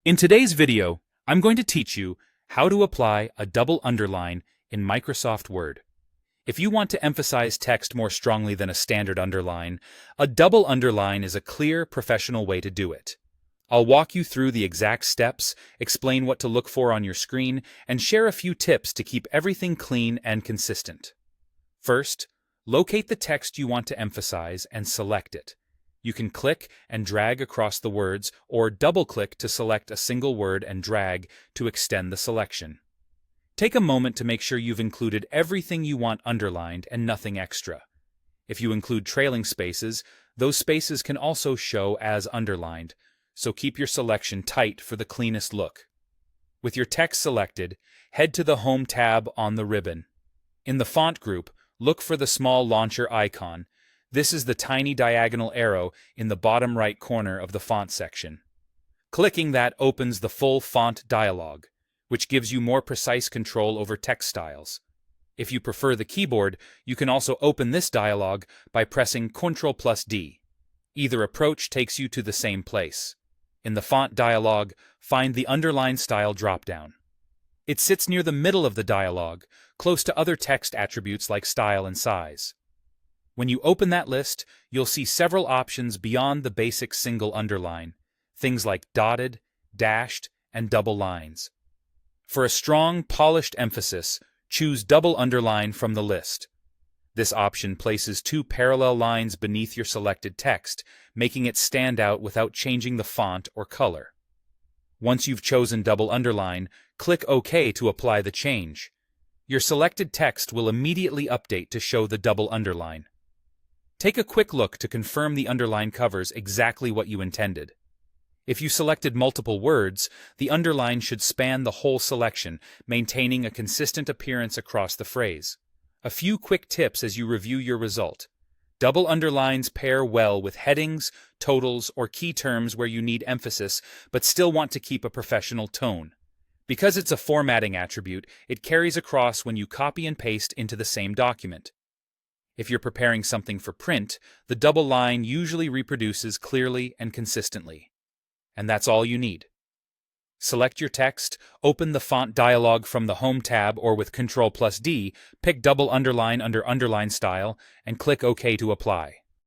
In today's video, I'm going to teach you how to apply a double underline in Microsoft Word. If you want to emphasize text more strongly than a standard underline, a double underline is a clear, professional way to do it. I'll walk you through the exact steps, explain what to look for on your screen, and share a few tips to keep everything clean and consistent. First, locate the text you want to emphasize and select it. You can click and drag across the words or double-click to select a single word and drag to extend the selection. Take a moment to make sure you've included everything you want underlined and nothing extra. If you include trailing spaces, those spaces can also show as underlined, so keep your selection tight for the cleanest look. With your text selected, head to the Home tab on the ribbon. In the font group, look for the small launcher icon. This is the tiny diagonal arrow in the bottom right corner of the font section. Clicking that opens the full font dialog, which gives you more precise control over text styles. If you prefer the keyboard, you can also open this dialog by pressing Ctrl+D. Either approach takes you to the same place. In the font dialog, find the Underline Style dropdown. It sits near the middle of the dialog, close to other text attributes like style and size. When you open that list, you'll see several options beyond the basic single underline, things like dotted, dashed, and double lines. For a strong, polished emphasis, choose double underline from the list. This option places two parallel lines beneath your selected text, making it stand out without changing the font or color. Once you've chosen double underline, click OK to apply the change. Your selected text will immediately update to show the double underline. Take a quick look to confirm the underline covers exactly what you intended. If you selected multiple words, the underline should span the whole selection, maintaining a consistent appearance across the phrase. A few quick tips as you review your result. Double underlines pair well with headings, totals, or key terms where you need emphasis but still want to keep a professional tone. Because it's a formatting attribute, it carries across when you copy and paste into the same document. If you're preparing something for print, the double line usually reproduces clearly and consistently. And that's all you need. Select your text, open the font dialog from the Home tab or with Ctrl+D, pick double underline under Underline Style, and click OK to apply.